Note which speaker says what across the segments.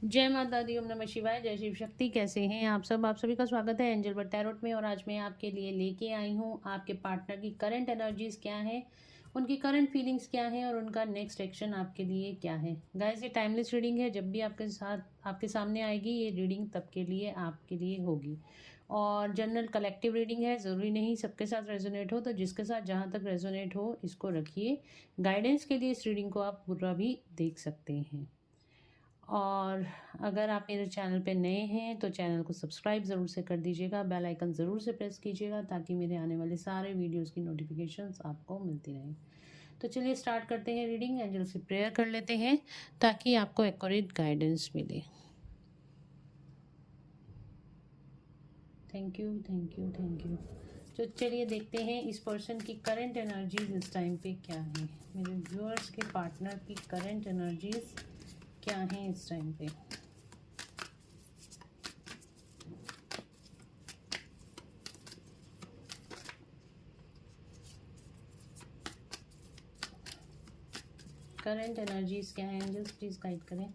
Speaker 1: जय माता दी, ओम नमः शिवाय, जय शिव शक्ति। कैसे हैं आप सब? आप सभी का स्वागत है एंजल बट टैरोट में। और आज मैं आपके लिए लेके आई हूँ आपके पार्टनर की करंट एनर्जीज क्या है, उनकी करंट फीलिंग्स क्या है और उनका नेक्स्ट एक्शन आपके लिए क्या है। गाइस, ये टाइमलेस रीडिंग है। जब भी आपके सामने आएगी ये रीडिंग, तब के लिए आपके लिए होगी। और जनरल कलेक्टिव रीडिंग है, ज़रूरी नहीं सबके साथ रेजोनेट हो, तो जिसके साथ जहाँ तक रेजोनेट हो इसको रखिए। गाइडेंस के लिए इस रीडिंग को आप पूरा भी देख सकते हैं। और अगर आप मेरे चैनल पे नए हैं तो चैनल को सब्सक्राइब ज़रूर से कर दीजिएगा, बेल आइकन ज़रूर से प्रेस कीजिएगा ताकि मेरे आने वाले सारे वीडियोस की नोटिफिकेशंस आपको मिलती रहें। तो चलिए स्टार्ट करते हैं रीडिंग। एंजल से प्रेयर कर लेते हैं ताकि आपको एक्यूरेट गाइडेंस मिले। Thank you, thank you, thank you. तो चलिए देखते हैं इस पर्सन की करंट एनर्जीज इस टाइम पे क्या है। मेरे व्यूअर्स के पार्टनर की करंट एनर्जीज क्या हैं इस टाइम पे। करंट एनर्जीज क्या है एंजल्स, प्लीज गाइड करें।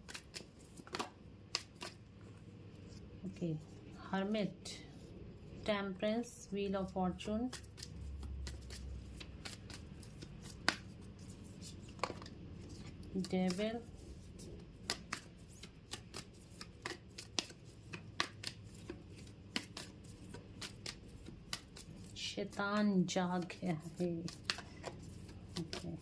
Speaker 1: Okay, hermit, temperance, wheel of Fortune, devil, शैतान जाग गया है। Okay,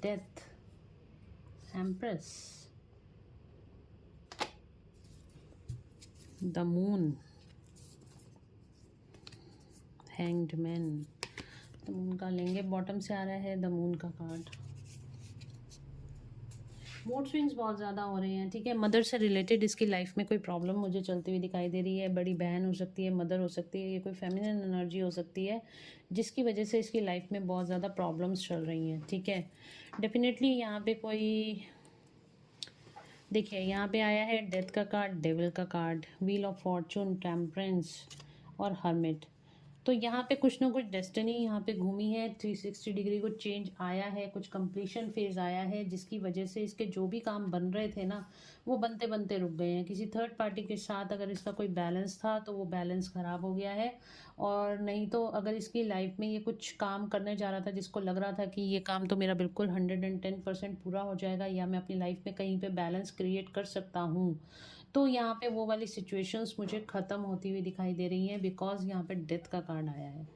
Speaker 1: death, empress, the moon, hanged man. The moon का लेंगे, बॉटम से आ रहा है द मून का कार्ड। मूड स्विंग्स बहुत ज़्यादा हो रहे हैं, ठीक है। मदर से रिलेटेड इसकी लाइफ में कोई प्रॉब्लम मुझे चलती हुई दिखाई दे रही है। बड़ी बहन हो सकती है, मदर हो सकती है, ये कोई फेमिनिन एनर्जी हो सकती है जिसकी वजह से इसकी लाइफ में बहुत ज़्यादा प्रॉब्लम्स चल रही हैं, ठीक है। डेफिनेटली यहाँ पे कोई, देखिए यहाँ पे आया है डेथ का कार्ड, डेविल का card, wheel of Fortune, temperance और हर्मिट। तो यहाँ पे कुछ ना कुछ डेस्टिनी यहाँ पे घूमी है, 360 डिग्री कुछ चेंज आया है, कुछ कंप्लीशन फेज आया है जिसकी वजह से इसके जो भी काम बन रहे थे ना, वो बनते बनते रुक गए हैं। किसी थर्ड पार्टी के साथ अगर इसका कोई बैलेंस था तो वो बैलेंस ख़राब हो गया है। और नहीं तो अगर इसकी लाइफ में ये कुछ काम करने जा रहा था जिसको लग रहा था कि ये काम तो मेरा बिल्कुल 110% पूरा हो जाएगा या मैं अपनी लाइफ में कहीं पे बैलेंस क्रिएट कर सकता हूँ, तो यहाँ पे वो वाली सिचुएशंस मुझे ख़त्म होती हुई दिखाई दे रही हैं, बिकॉज यहाँ पे डेथ का कार्ड आया है,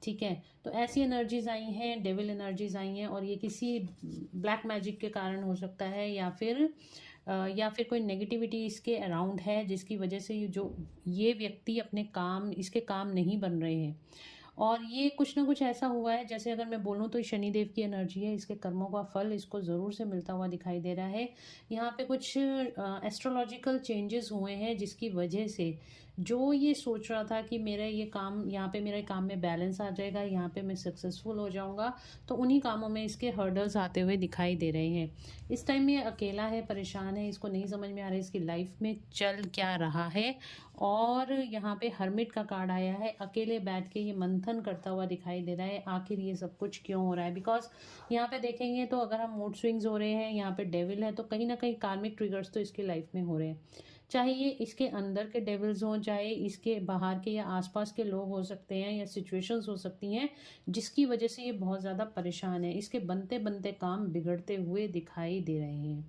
Speaker 1: ठीक है। तो ऐसी एनर्जीज आई हैं, डेविल एनर्जीज आई हैं, और ये किसी ब्लैक मैजिक के कारण हो सकता है या फिर कोई नेगेटिविटी इसके अराउंड है जिसकी वजह से ये व्यक्ति अपने काम, इसके काम नहीं बन रहे हैं। और ये कुछ ना कुछ ऐसा हुआ है, जैसे अगर मैं बोलूँ तो शनिदेव की एनर्जी है, इसके कर्मों का फल इसको ज़रूर से मिलता हुआ दिखाई दे रहा है। यहाँ पे कुछ एस्ट्रोलॉजिकल चेंजेस हुए हैं जिसकी वजह से जो ये सोच रहा था कि मेरा ये काम, यहाँ पे मेरे काम में बैलेंस आ जाएगा, यहाँ पे मैं सक्सेसफुल हो जाऊँगा, तो उन्हीं कामों में इसके हर्डल्स आते हुए दिखाई दे रहे हैं। इस टाइम में अकेला है, परेशान है, इसको नहीं समझ में आ रहा है इसकी लाइफ में चल क्या रहा है। और यहाँ पे हर्मिट का कार्ड आया है, अकेले बैठ के ये मंथन करता हुआ दिखाई दे रहा है आखिर ये सब कुछ क्यों हो रहा है। बिकॉज यहाँ पे देखेंगे तो अगर हम मूड स्विंग्स हो रहे हैं, यहाँ पे डेविल है, तो कहीं ना कहीं कार्मिक ट्रिगर्स तो इसकी लाइफ में हो रहे हैं। चाहे ये इसके अंदर के डेविल्स हों, चाहे इसके बाहर के या आसपास के लोग हो सकते हैं या सिचुएशंस हो सकती हैं जिसकी वजह से ये बहुत ज़्यादा परेशान है। इसके बनते बनते काम बिगड़ते हुए दिखाई दे रहे हैं।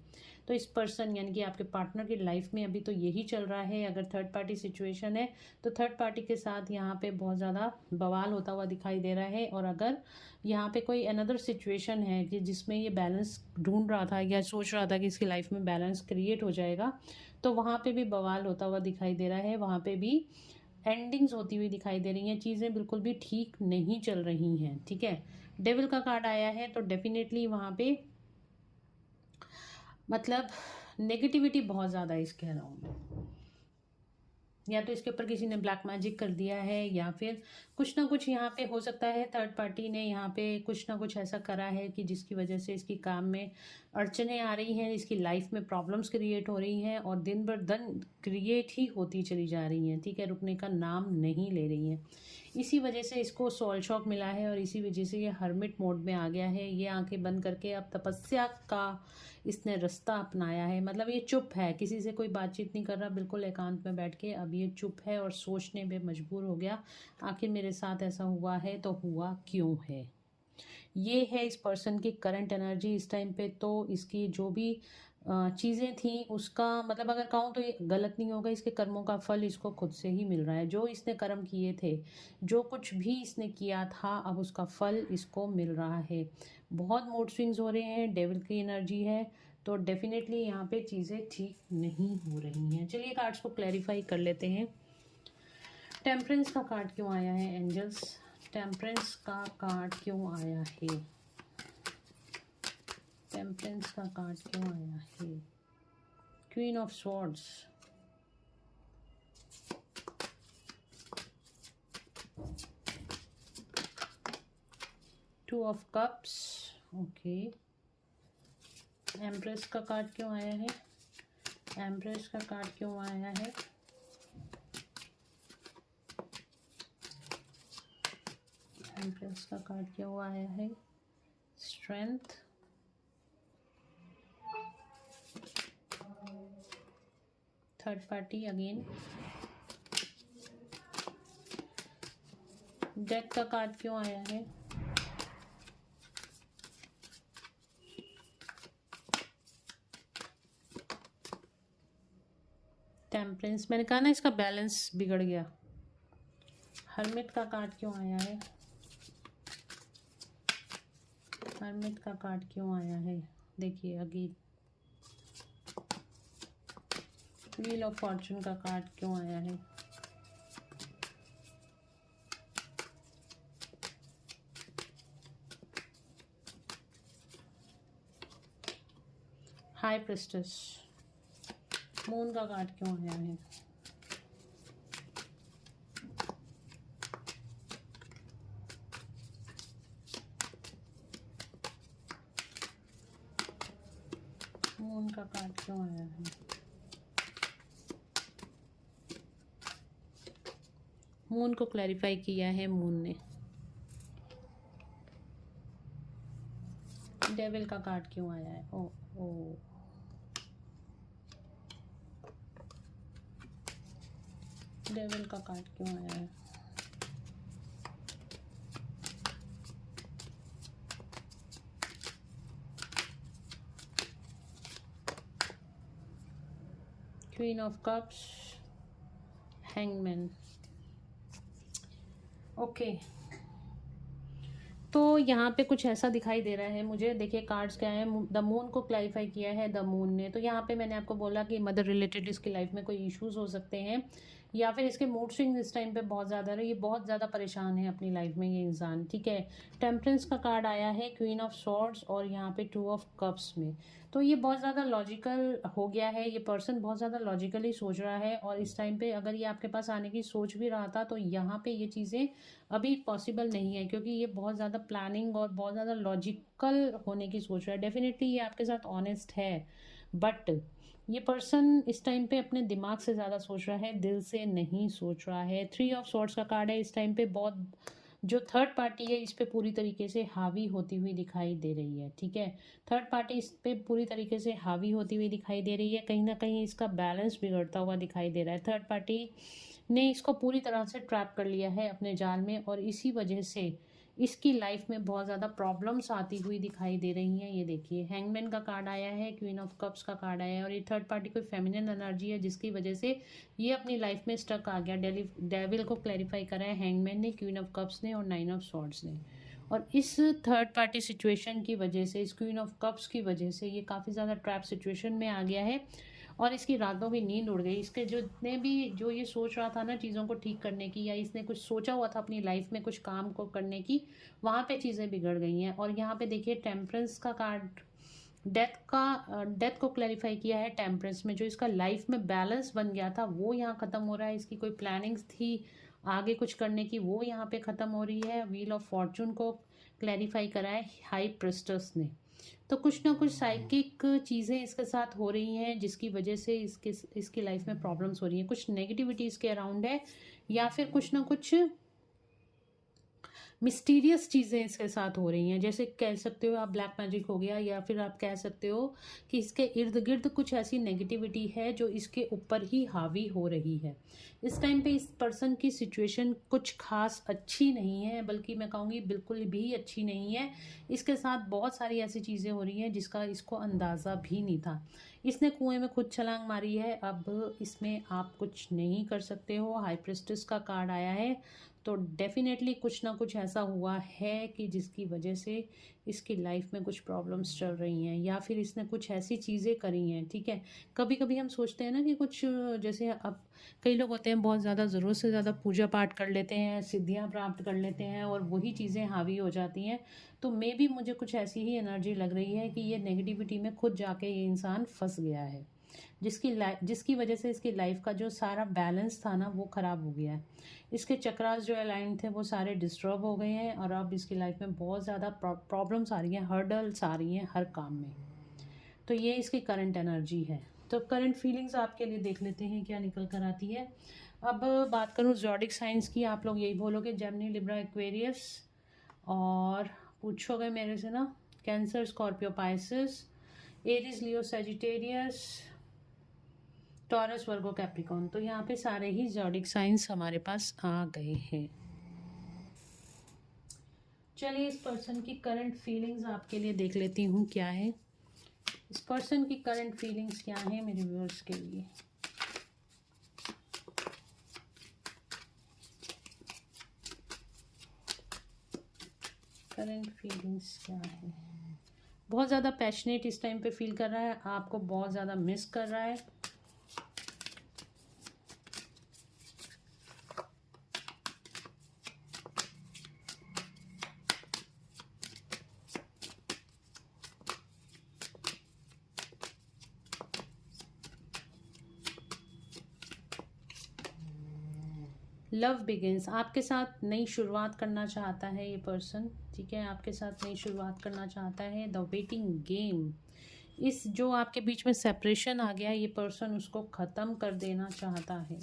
Speaker 1: तो इस पर्सन यानी कि आपके पार्टनर की लाइफ में अभी तो यही चल रहा है। अगर थर्ड पार्टी सिचुएशन है तो थर्ड पार्टी के साथ यहाँ पे बहुत ज़्यादा बवाल होता हुआ दिखाई दे रहा है। और अगर यहाँ पे कोई अनदर सिचुएशन है कि जिसमें ये बैलेंस ढूंढ रहा था या सोच रहा था कि इसकी लाइफ में बैलेंस क्रिएट हो जाएगा, तो वहाँ पे भी बवाल होता हुआ दिखाई दे रहा है। वहाँ पे भी एंडिंग्स होती हुई दिखाई दे रही हैं, चीज़ें बिल्कुल भी ठीक नहीं चल रही हैं, ठीक है। डेविल का कार्ड आया है तो डेफिनेटली वहाँ पे मतलब नेगेटिविटी बहुत ज़्यादा है इसके अराउंड। या तो इसके ऊपर किसी ने ब्लैक मैजिक कर दिया है, या फिर कुछ ना कुछ यहाँ पे हो सकता है थर्ड पार्टी ने यहाँ पे कुछ ना कुछ ऐसा करा है कि जिसकी वजह से इसकी काम में अड़चने आ रही हैं, इसकी लाइफ में प्रॉब्लम्स क्रिएट हो रही हैं और दिन बर दिन क्रिएट ही होती चली जा रही हैं, ठीक है, रुकने का नाम नहीं ले रही हैं। इसी वजह से इसको सोल शॉक मिला है और इसी वजह से ये हर्मिट मोड में आ गया है। ये आंखें बंद करके अब तपस्या का इसने रास्ता अपनाया है। मतलब ये चुप है, किसी से कोई बातचीत नहीं कर रहा, बिल्कुल एकांत में बैठ के अब ये चुप है और सोचने में मजबूर हो गया, आखिर मेरे साथ ऐसा हुआ है तो हुआ क्यों है। ये है इस पर्सन की करंट एनर्जी इस टाइम पे। तो इसकी जो भी चीज़ें थी उसका मतलब अगर कहूँ तो ये गलत नहीं होगा, इसके कर्मों का फल इसको खुद से ही मिल रहा है। जो इसने कर्म किए थे, जो कुछ भी इसने किया था, अब उसका फल इसको मिल रहा है। बहुत मूड स्विंग्स हो रहे हैं, डेविल की एनर्जी है, तो डेफिनेटली यहाँ पे चीज़ें ठीक नहीं हो रही हैं। चलिए कार्ड्स को क्लैरिफाई कर लेते हैं। टेम्परेंस का कार्ड क्यों आया है एंजल्स? टेम्परेंस का कार्ड क्यों आया है? टेम्परेंस का कार्ड क्यों आया है? Queen of swords, two of cups, okay. Empress का कार्ड क्यों आया है? एम्प्रेस का कार्ड क्यों आया है? एम्प्रेस का कार्ड क्यों आया है? Strength, third party again, death का कार्ड क्यों आया है? टेम्परेंस, मैंने कहा ना इसका बैलेंस बिगड़ गया। हर्मिट का कार्ड क्यों आया है? हर्मिट का कार्ड क्यों आया है? देखिए अगेन व्हील ऑफ फॉर्चून का कार्ड क्यों आया है? हाई प्रिस्टेस, मून का कार्ड क्यों आया है? मून का कार्ड क्यों आया है? मून को क्लैरिफाई किया है मून ने। डेविल का कार्ड क्यों आया है? ओ ओ डेविल का कार्ड क्यों आया है? Queen of cups, hangman, okay. तो यहाँ पे कुछ ऐसा दिखाई दे रहा है मुझे। देखिए कार्ड्स क्या है, द मून को क्लैरिफाई किया है द मून ने। तो यहाँ पे मैंने आपको बोला कि मदर रिलेटेड इसकी लाइफ में कोई इश्यूज हो सकते हैं, या फिर इसके मूड स्विंग इस टाइम पे बहुत ज़्यादा रहे, ये बहुत ज़्यादा परेशान है अपनी लाइफ में ये इंसान, ठीक है। टेम्परेंस का कार्ड आया है क्वीन ऑफ स्वॉर्ड्स और यहाँ पे टू ऑफ कप्स में। तो ये बहुत ज़्यादा लॉजिकल हो गया है, ये पर्सन बहुत ज़्यादा लॉजिकली सोच रहा है, और इस टाइम पे अगर ये आपके पास आने की सोच भी रहा था तो यहाँ पे ये चीज़ें अभी पॉसिबल नहीं है, क्योंकि ये बहुत ज़्यादा प्लानिंग और बहुत ज़्यादा लॉजिकल होने की सोच रहा है। डेफिनेटली ये आपके साथ ऑनेस्ट है, बट ये पर्सन इस टाइम पे अपने दिमाग से ज़्यादा सोच रहा है, दिल से नहीं सोच रहा है। थ्री ऑफ सॉर्ड्स का कार्ड है। इस टाइम पे बहुत जो थर्ड पार्टी है इस पे पूरी तरीके से हावी होती हुई दिखाई दे रही है, ठीक है। थर्ड पार्टी इस पे पूरी तरीके से हावी होती हुई दिखाई दे रही है, कहीं ना कहीं इसका बैलेंस बिगड़ता हुआ दिखाई दे रहा है। थर्ड पार्टी ने इसको पूरी तरह से ट्रैप कर लिया है अपने जाल में, और इसी वजह से इसकी लाइफ में बहुत ज़्यादा प्रॉब्लम्स आती हुई दिखाई दे रही हैं। ये देखिए हैंगमैन का कार्ड आया है, क्वीन ऑफ कप्स का कार्ड आया है, और ये थर्ड पार्टी कोई फेमिनिन एनर्जी है जिसकी वजह से ये अपनी लाइफ में स्टक आ गया। डेविल को क्लैरिफाई करा है हैंगमैन ने, क्वीन ऑफ कप्स ने और नाइन ऑफ सॉर्ड्स ने। और इस थर्ड पार्टी सिचुएशन की वजह से, इस क्वीन ऑफ कप्स की वजह से ये काफ़ी ज़्यादा ट्रैप सिचुएशन में आ गया है, और इसकी रातों की नींद उड़ गई। इसके जितने भी जो ये सोच रहा था ना चीज़ों को ठीक करने की, या इसने कुछ सोचा हुआ था अपनी लाइफ में कुछ काम को करने की, वहाँ पे चीज़ें बिगड़ गई हैं। और यहाँ पे देखिए टेम्परेंस का कार्ड डेथ को क्लैरिफाई किया है टेम्परेंस में। जो इसका लाइफ में बैलेंस बन गया था वो यहाँ ख़त्म हो रहा है। इसकी कोई प्लानिंग्स थी आगे कुछ करने की, वो यहाँ पे ख़त्म हो रही है। व्हील ऑफ फॉर्चून को क्लैरिफाई करा है हाई प्रिस्टस ने। तो कुछ ना कुछ साइकिक चीज़ें इसके साथ हो रही हैं जिसकी वजह से इसकी लाइफ में प्रॉब्लम्स हो रही हैं। कुछ नेगेटिविटी इसके अराउंड है, या फिर कुछ ना कुछ मिस्टीरियस चीज़ें इसके साथ हो रही हैं। जैसे कह सकते हो आप ब्लैक मैजिक हो गया, या फिर आप कह सकते हो कि इसके इर्द गिर्द कुछ ऐसी नेगेटिविटी है जो इसके ऊपर ही हावी हो रही है। इस टाइम पे इस पर्सन की सिचुएशन कुछ खास अच्छी नहीं है, बल्कि मैं कहूँगी बिल्कुल भी अच्छी नहीं है। इसके साथ बहुत सारी ऐसी चीज़ें हो रही हैं जिसका इसको अंदाज़ा भी नहीं था। इसने कुएं में खुद छलांग मारी है। अब इसमें आप कुछ नहीं कर सकते हो। हाई प्रिस्टेस का कार्ड आया है, तो डेफिनेटली कुछ ना कुछ ऐसा हुआ है कि जिसकी वजह से इसकी लाइफ में कुछ प्रॉब्लम्स चल रही हैं, या फिर इसने कुछ ऐसी चीज़ें करी हैं। ठीक है, कभी कभी हम सोचते हैं ना कि कुछ, जैसे अब कई लोग होते हैं बहुत ज़्यादा ज़रूरत से ज़्यादा पूजा पाठ कर लेते हैं, सिद्धियां प्राप्त कर लेते हैं, और वही चीज़ें हावी हो जाती हैं। तो मे बी मुझे कुछ ऐसी ही एनर्जी लग रही है कि ये नेगेटिविटी में खुद जाके ये इंसान फंस गया है, जिसकी वजह से इसकी लाइफ का जो सारा बैलेंस था ना वो ख़राब हो गया है। इसके चक्रास जो अलाइन थे वो सारे डिस्टर्ब हो गए हैं, और अब इसकी लाइफ में बहुत ज़्यादा प्रॉब्लम्स आ रही हैं, हर्डल्स आ रही हैं हर काम में। तो ये इसकी करंट एनर्जी है। तो करंट फीलिंग्स आपके लिए देख लेते हैं क्या निकल कर आती है। अब बात करूँ ज़ोडिक साइंस की, आप लोग यही बोलोगे जेमिनी, लिब्रा, एक्वेरियस, और पूछोगे मेरे से ना कैंसर, स्कॉर्पियो, पाइसेस, एरीज, लियो, सजिटेरियस, टॉरस, वर्गो, कैप्रिकॉन। तो यहाँ पे सारे ही ज़ोडिक साइंस हमारे पास आ गए हैं। चलिए इस पर्सन की करंट फीलिंग्स आपके लिए देख लेती हूँ क्या है। इस पर्सन की करंट फीलिंग्स क्या है मेरे व्यूअर्स के लिए। करंट फीलिंग्स क्या है। बहुत ज़्यादा पैशनेट इस टाइम पे फील कर रहा है, आपको बहुत ज़्यादा मिस कर रहा है। लव बिगिंस, आपके साथ नई शुरुआत करना चाहता है ये पर्सन। ठीक है, आपके साथ नई शुरुआत करना चाहता है। द वेटिंग गेम, इस जो आपके बीच में सेपरेशन आ गया, ये पर्सन उसको ख़त्म कर देना चाहता है।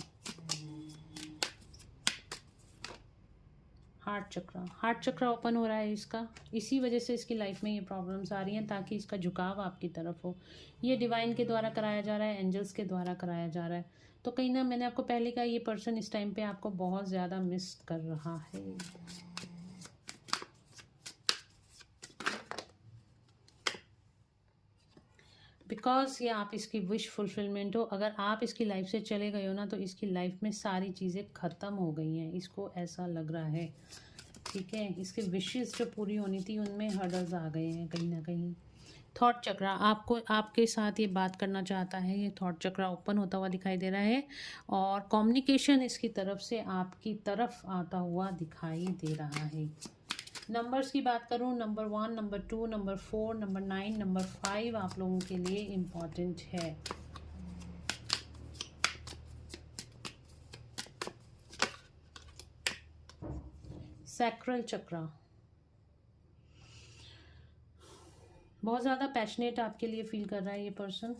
Speaker 1: हार्ट चक्र ओपन हो रहा है इसका, इसी वजह से इसकी लाइफ में ये प्रॉब्लम्स आ रही हैं, ताकि इसका झुकाव आपकी तरफ हो। ये डिवाइन के द्वारा कराया जा रहा है, एंजल्स के द्वारा कराया जा रहा है। तो कहीं ना, मैंने आपको पहले कहा, ये पर्सन इस टाइम पे आपको बहुत ज़्यादा मिस कर रहा है। बिकॉज ये आप इसकी विश फुलफिलमेंट हो। अगर आप इसकी लाइफ से चले गए हो ना, तो इसकी लाइफ में सारी चीज़ें ख़त्म हो गई हैं, इसको ऐसा लग रहा है। ठीक है, इसके विशेस जो पूरी होनी थी उनमें हर्डल्स आ गए हैं कहीं ना कहीं। थॉट चक्र, आपको आपके साथ ये बात करना चाहता है। ये थॉट चक्र ओपन होता हुआ दिखाई दे रहा है, और कम्युनिकेशन इसकी तरफ से आपकी तरफ आता हुआ दिखाई दे रहा है। नंबर्स की बात करूँ, number 1, number 2, number 4, number 9, number 5 आप लोगों के लिए इम्पॉर्टेंट है। सैक्रल चक्र, बहुत ज़्यादा पैशनेट आपके लिए फील कर रहा है ये पर्सन।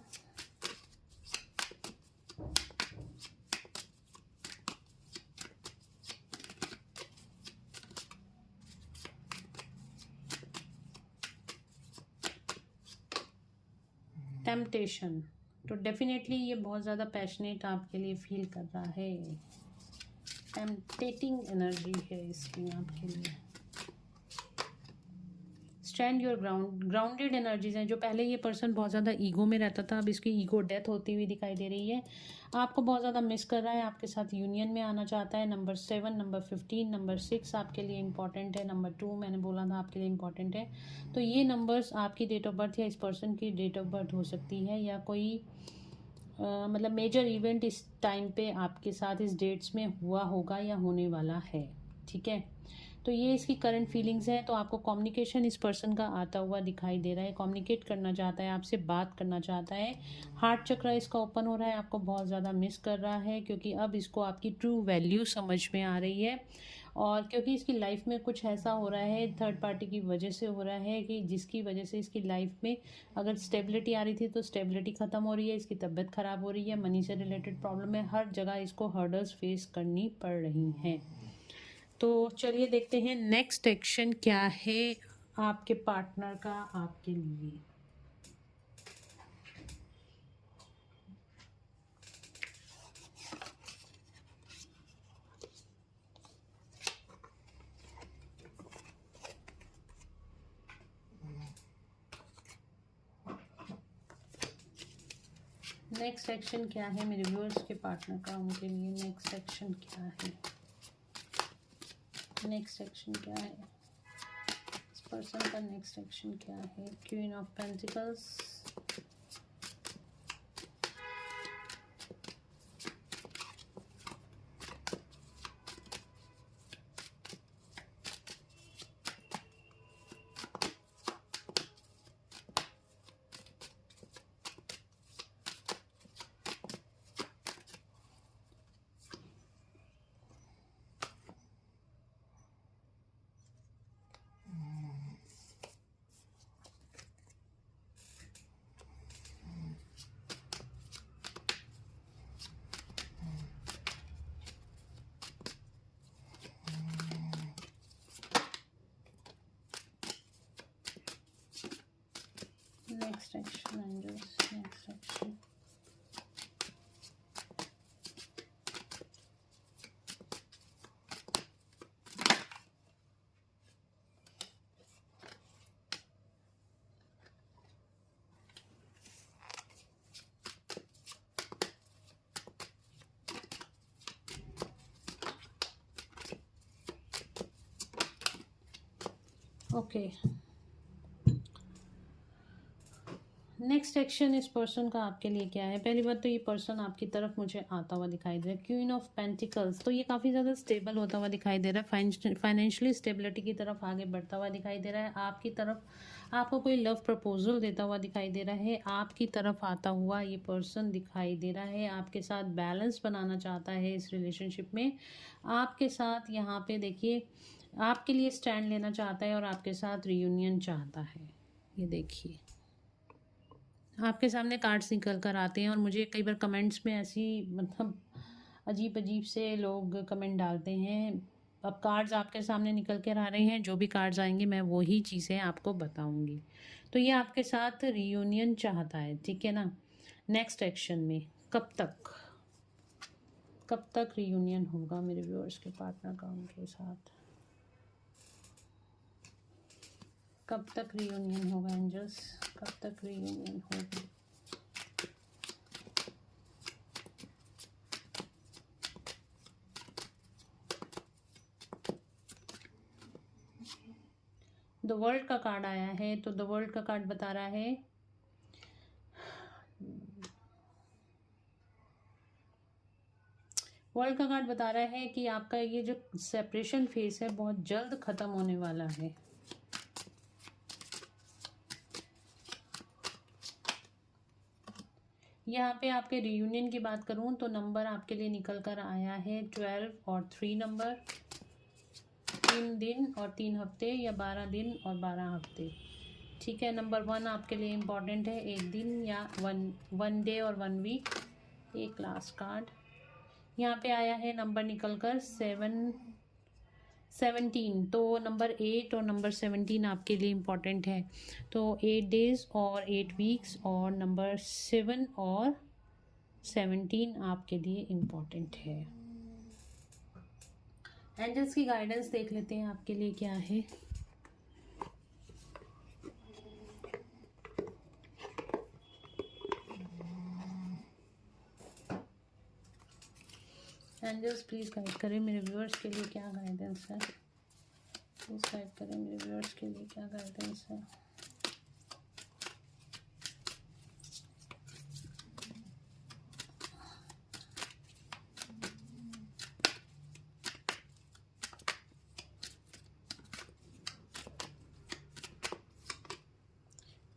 Speaker 1: टेम्पटेशन, तो डेफिनेटली ये बहुत ज़्यादा पैशनेट आपके लिए फील कर रहा है। टेम्पटेटिंग एनर्जी है इसकी आपके लिए। स्टैंड योर ग्राउंडेड एनर्जीज हैं। जो पहले ये पर्सन बहुत ज़्यादा ईगो में रहता था, अब इसकी ईगो डेथ होती हुई दिखाई दे रही है। आपको बहुत ज़्यादा मिस कर रहा है, आपके साथ यूनियन में आना चाहता है। नंबर 7, नंबर 15, नंबर 6 आपके लिए इंपॉर्टेंट है। नंबर 2 मैंने बोला था आपके लिए इंपॉर्टेंट है। तो ये नंबर्स आपकी डेट ऑफ बर्थ या इस पर्सन की डेट ऑफ बर्थ हो सकती है, या कोई मतलब मेजर इवेंट इस टाइम पे आपके साथ इस डेट्स में हुआ होगा या होने वाला है। ठीक है, तो ये इसकी करंट फीलिंग्स हैं। तो आपको कम्युनिकेशन इस पर्सन का आता हुआ दिखाई दे रहा है, कम्युनिकेट करना चाहता है, आपसे बात करना चाहता है। हार्ट चक्र इसका ओपन हो रहा है, आपको बहुत ज़्यादा मिस कर रहा है, क्योंकि अब इसको आपकी ट्रू वैल्यू समझ में आ रही है। और क्योंकि इसकी लाइफ में कुछ ऐसा हो रहा है, थर्ड पार्टी की वजह से हो रहा है, कि जिसकी वजह से इसकी लाइफ में अगर स्टेबिलिटी आ रही थी तो स्टेबिलिटी ख़त्म हो रही है, इसकी तबीयत ख़राब हो रही है, मनी से रिलेटेड प्रॉब्लम है, हर जगह इसको हर्डल्स फेस करनी पड़ रही हैं। तो चलिए देखते हैं नेक्स्ट एक्शन क्या है आपके पार्टनर का आपके लिए। नेक्स्ट एक्शन क्या है मेरे व्यूअर्स के पार्टनर का उनके लिए? नेक्स्ट एक्शन क्या है? नेक्स्ट एक्शन क्या है इस पर्सन का? नेक्स्ट एक्शन क्या है? Queen of pentacles, next action angels, next action. Okay, next action इस पर्सन का आपके लिए क्या है? पहली बात तो ये पर्सन आपकी तरफ मुझे आता हुआ दिखाई दे रहा है, क्वीन ऑफ पेंटिकल्स। तो ये काफ़ी ज़्यादा स्टेबल होता हुआ दिखाई दे रहा है, फाइनेंशियली स्टेबिलिटी की तरफ आगे बढ़ता हुआ दिखाई दे रहा है, आपकी तरफ आपको कोई लव प्रपोजल देता हुआ दिखाई दे रहा है, आपकी तरफ आता हुआ ये पर्सन दिखाई दे रहा है, आपके साथ बैलेंस बनाना चाहता है इस रिलेशनशिप में, आपके साथ यहाँ पे देखिए आपके लिए स्टैंड लेना चाहता है और आपके साथ रियूनियन चाहता है। ये देखिए आपके सामने कार्ड्स निकल कर आते हैं और मुझे कई बार कमेंट्स में ऐसी मतलब अजीब अजीब से लोग कमेंट डालते हैं। अब कार्ड्स आपके सामने निकल कर आ रहे हैं, जो भी कार्ड्स आएंगे मैं वही चीज़ें आपको बताऊंगी। तो ये आपके साथ रियूनियन चाहता है, ठीक है ना। नेक्स्ट एक्शन में कब तक रियूनियन होगा मेरे व्यूअर्स के पार्टनर का उनके साथ? कब तक रियूनियन होगा एंजल्स? कब तक रियूनियन होगा? द वर्ल्ड का कार्ड आया है, तो द वर्ल्ड का कार्ड बता रहा है वर्ल्ड का कार्ड बता रहा है कि आपका ये जो सेपरेशन फेस है बहुत जल्द ख़त्म होने वाला है। यहाँ पे आपके रियूनियन की बात करूँ तो नंबर आपके लिए निकल कर आया है 12 और 3 नंबर, 3 दिन और 3 हफ्ते, या 12 दिन और 12 हफ्ते, ठीक है। नंबर 1 आपके लिए इम्पॉर्टेंट है, 1 दिन या वन डे और 1 वीक। एक लास्ट कार्ड यहाँ पे आया है, नंबर निकल कर 17, तो नंबर 8 और नंबर 17 आपके लिए इम्पॉर्टेंट है। तो 8 डेज और 8 वीक्स, और नंबर 7 और 17 आपके लिए इम्पॉर्टेंट है। एंजल्स की गाइडेंस देख लेते हैं आपके लिए क्या है। एंजल्स प्लीज़ गाइड करें मेरे व्यूअर्स के लिए क्या गाइडेंस है। प्लीज़ गाइड करें मेरे व्यूअर्स के लिए क्या गाइडेंस है।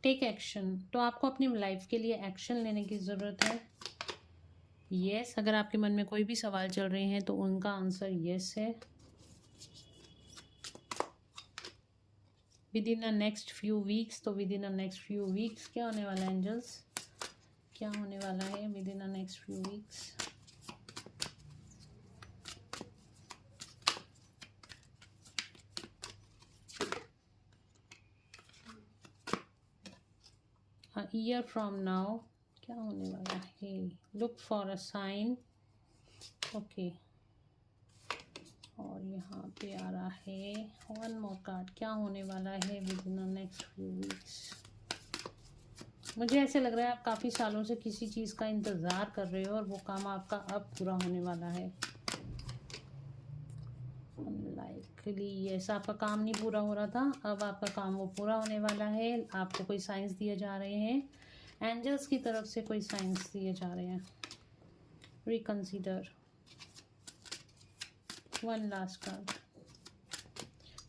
Speaker 1: Take action. तो आपको अपनी लाइफ के लिए एक्शन लेने की ज़रूरत है। यस, अगर आपके मन में कोई भी सवाल चल रहे हैं तो उनका आंसर यस है। Within the next few weeks, तो within the next few weeks क्या होने वाला है एंजल्स, क्या होने वाला है within the next few weeks? Year from now क्या होने वाला है? Look for a sign. Okay, और यहाँ पे आ रहा है वन मोर कार्ड, क्या होने वाला है within the next few weeks? मुझे ऐसे लग रहा है आप काफ़ी सालों से किसी चीज़ का इंतज़ार कर रहे हो और वो काम आपका अब पूरा होने वाला है। अनलाइकली यस, आपका काम नहीं पूरा हो रहा था, अब आपका काम वो पूरा होने वाला है। आपको कोई साइंस दिए जा रहे हैं, एंजल्स की तरफ से कोई साइंस दिए जा रहे हैं। Reconsider, one last card.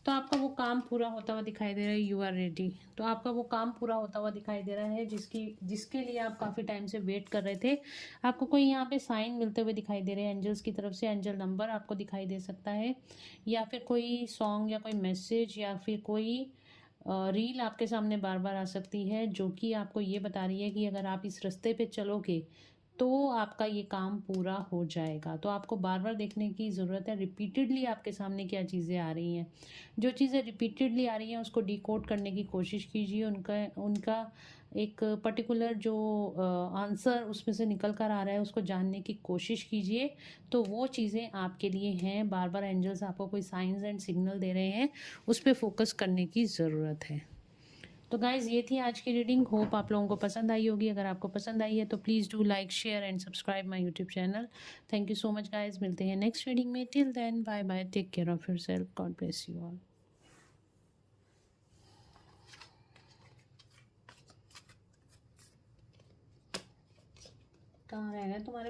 Speaker 1: तो आपका वो काम पूरा होता हुआ दिखाई दे रहा है, यू आर रेडी। तो आपका वो काम पूरा होता हुआ दिखाई दे रहा है जिसके लिए आप काफ़ी टाइम से वेट कर रहे थे। आपको कोई यहाँ पे साइन मिलते हुए दिखाई दे रहे हैं एंजल्स की तरफ से। एंजल नंबर आपको दिखाई दे सकता है, या फिर कोई सॉन्ग या कोई मैसेज या फिर कोई रील आपके सामने बार बार आ सकती है, जो कि आपको ये बता रही है कि अगर आप इस रास्ते पे चलोगे तो आपका ये काम पूरा हो जाएगा। तो आपको बार बार देखने की ज़रूरत है, रिपीटेडली आपके सामने क्या चीज़ें आ रही हैं। जो चीज़ें रिपीटेडली आ रही हैं उसको डिकोड करने की कोशिश कीजिए। उनका एक पर्टिकुलर जो आंसर उसमें से निकल कर आ रहा है उसको जानने की कोशिश कीजिए। तो वो चीज़ें आपके लिए हैं। बार बार एंजल्स आपको कोई साइंस एंड सिग्नल दे रहे हैं, उस पर फोकस करने की ज़रूरत है। तो गाइज़ ये थी आज की रीडिंग। होप आप लोगों को पसंद आई होगी। अगर आपको पसंद आई है तो please do like, share and subscribe my YouTube channel. Thank you so much guys, मिलते हैं नेक्स्ट रीडिंग में। Till then bye bye, take care of yourself, God bless you all. कहाँ रह गए तुम्हारे